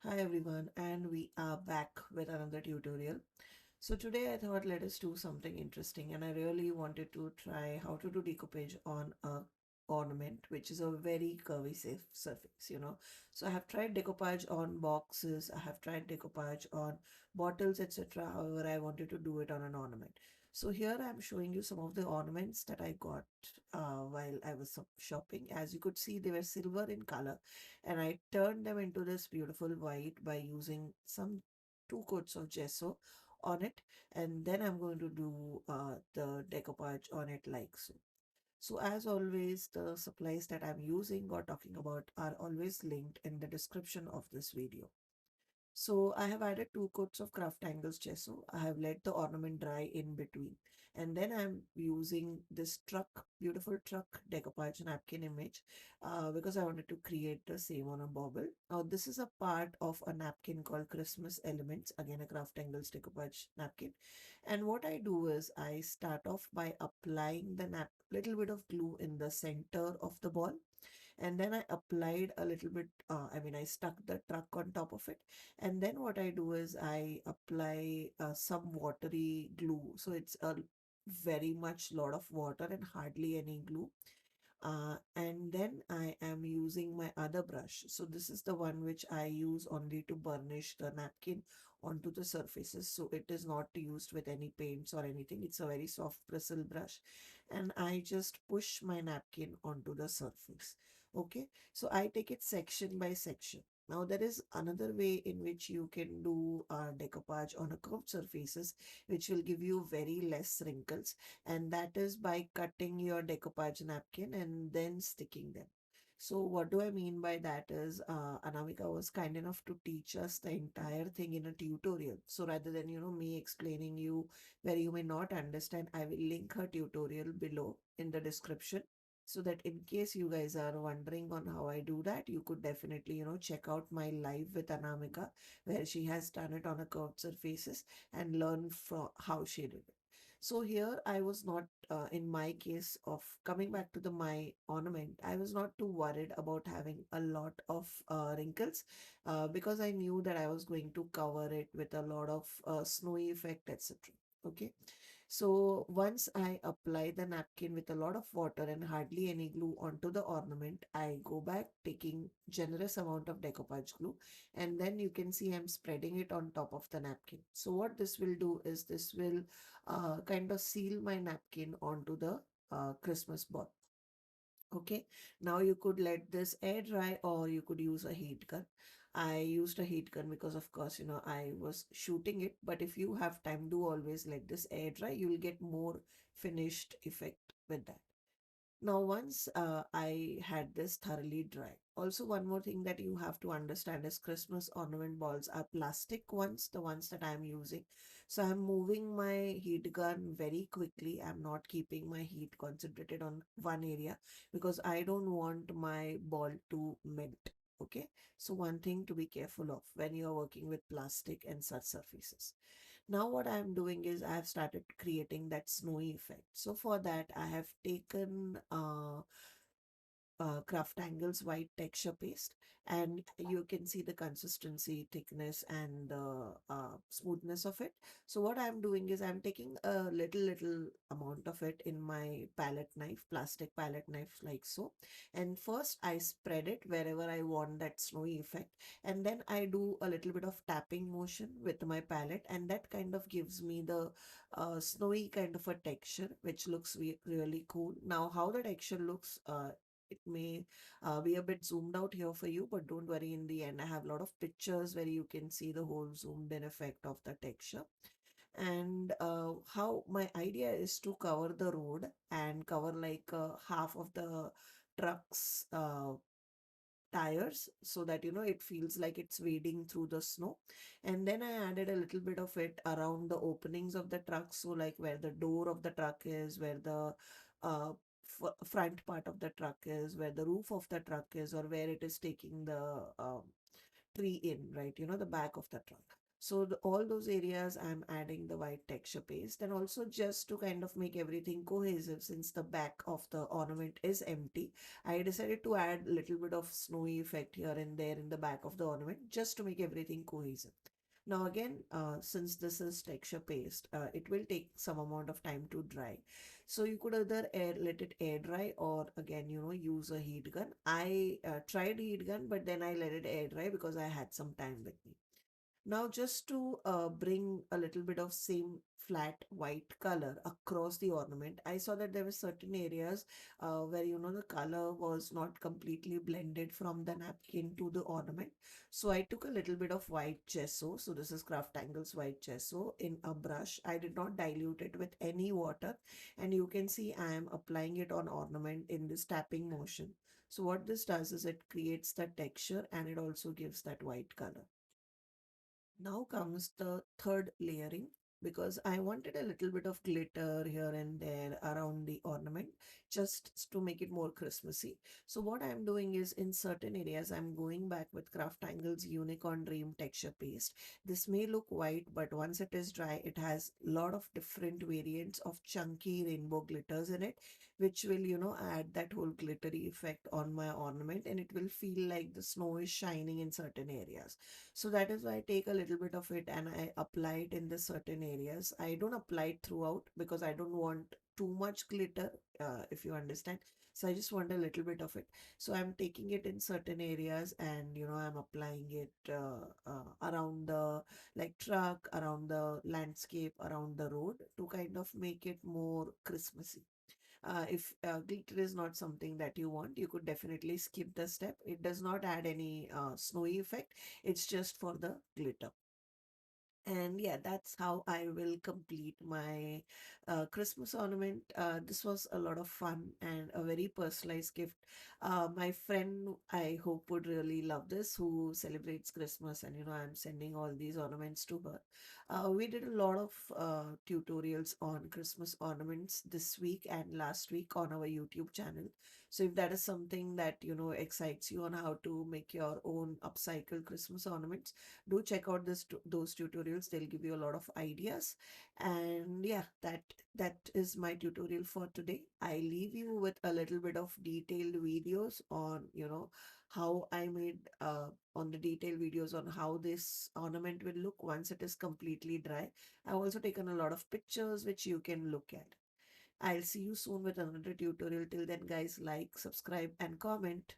Hi everyone, and we are back with another tutorial. So today I thought let us do something interesting, and I really wanted to try how to do decoupage on a ornament, which is a very curvy safe surface. So I have tried decoupage on boxes, I have tried decoupage on bottles, etc. However, I wanted to do it on an ornament. So here I'm showing you some of the ornaments that I got while I was shopping. As you could see, they were silver in color, and I turned them into this beautiful white by using some two coats of gesso on it, and then I'm going to do the decoupage on it like so. So as always, the supplies that I'm using or talking about are always linked in the description of this video. So I have added two coats of CrafTangles gesso. I have let the ornament dry in between. And then I'm using this beautiful truck decoupage napkin image because I wanted to create the same on a bauble. Now this is a part of a napkin called Christmas Elements, again a CrafTangles decoupage napkin. And what I do is I start off by applying the little bit of glue in the center of the ball, and then I applied a little bit, I stuck the truck on top of it. And then what I do is I apply some watery glue. So it's a very much lot of water and hardly any glue. And then I am using my other brush. So this is the one which I use only to burnish the napkin onto the surfaces. So it is not used with any paints or anything. It's a very soft bristle brush. And I just push my napkin onto the surface. Okay. So I take it section by section. Now there is another way in which you can do decoupage on a curved surfaces, which will give you very less wrinkles, and that is by cutting your decoupage napkin and then sticking them. So what do I mean by that is Anamika was kind enough to teach us the entire thing in a tutorial. So rather than me explaining you where you may not understand, I will link her tutorial below in the description, so that in case you guys are wondering on how I do that, you could definitely check out my live with Anamika, where she has done it on a curved surfaces, and learn from how she did it. So here I was not, in my case of coming back to the my ornament, I was not too worried about having a lot of wrinkles because I knew that I was going to cover it with a lot of snowy effect, etc. Okay. So once I apply the napkin with a lot of water and hardly any glue onto the ornament, I go back taking generous amount of decoupage glue, and then you can see I'm spreading it on top of the napkin. So what this will do is this will kind of seal my napkin onto the Christmas ball. Okay, now you could let this air dry or you could use a heat gun. I used a heat gun because of course, I was shooting it, but if you have time, do always let this air dry. You will get more finished effect with that. Now, once I had this thoroughly dry. Also, one more thing that you have to understand is Christmas ornament balls are plastic ones, the ones that I'm using. So I'm moving my heat gun very quickly. I'm not keeping my heat concentrated on one area because I don't want my ball to melt. Okay. So one thing to be careful of when you're working with plastic and such surfaces. Now what I'm doing is I have started creating that snowy effect. So for that I have taken CrafTangles white texture paste, and you can see the consistency, thickness, and the smoothness of it. So what I'm doing is I'm taking a little amount of it in my palette knife, plastic palette knife like so, and first I spread it wherever I want that snowy effect, and then I do a little bit of tapping motion with my palette, and that kind of gives me the snowy kind of a texture, which looks really cool. Now how the texture looks, it may be a bit zoomed out here for you, but don't worry, in the end I have a lot of pictures where you can see the whole zoomed in effect of the texture. And how my idea is to cover the road and cover like half of the truck's tires, so that it feels like it's wading through the snow. And then I added a little bit of it around the openings of the truck, so like where the door of the truck is, where the uh, front part of the truck is, where the roof of the truck is, or where it is taking the tree in, right, the back of the truck. So all those areas I'm adding the white texture paste, and also just to kind of make everything cohesive, since the back of the ornament is empty, I decided to add a little bit of snowy effect here and there in the back of the ornament just to make everything cohesive. Now again, since this is texture paste, it will take some amount of time to dry. So you could either let it air dry, or again, use a heat gun. I tried heat gun, but then I let it air dry because I had some time with me. Now, just to bring a little bit of same flat white color across the ornament, I saw that there were certain areas where the color was not completely blended from the napkin to the ornament. So I took a little bit of white gesso. So this is CrafTangles white gesso in a brush. I did not dilute it with any water, and you can see I am applying it on ornament in this tapping motion. So what this does is it creates the texture and it also gives that white color. Now comes the third layering, because I wanted a little bit of glitter here and there around the ornament just to make it more Christmassy. So what I'm doing is, in certain areas I'm going back with CrafTangles Unicorn Dream texture paste. This may look white, but once it is dry, it has a lot of different variants of chunky rainbow glitters in it, which will add that whole glittery effect on my ornament, and it will feel like the snow is shining in certain areas. So that is why I take a little bit of it and I apply it in the certain areas. I don't apply it throughout because I don't want too much glitter, if you understand. So I just want a little bit of it. So I'm taking it in certain areas, and I'm applying it around the like truck, around the landscape, around the road, to kind of make it more Christmassy. If glitter is not something that you want, you could definitely skip the step. It does not add any snowy effect. It's just for the glitter. And yeah, that's how I will complete my Christmas ornament. This was a lot of fun and a very personalized gift. My friend, I hope, would really love this, who celebrates Christmas, and I'm sending all these ornaments to her. We did a lot of tutorials on Christmas ornaments this week and last week on our YouTube channel. So if that is something that excites you on how to make your own upcycle Christmas ornaments, do check out those tutorials. They'll give you a lot of ideas. And yeah, that is my tutorial for today. I leave you with a little bit of detailed videos on how I made on the detailed videos on how this ornament will look once it is completely dry. I've also taken a lot of pictures which you can look at. I'll see you soon with another tutorial. Till then, guys, like, subscribe, and comment.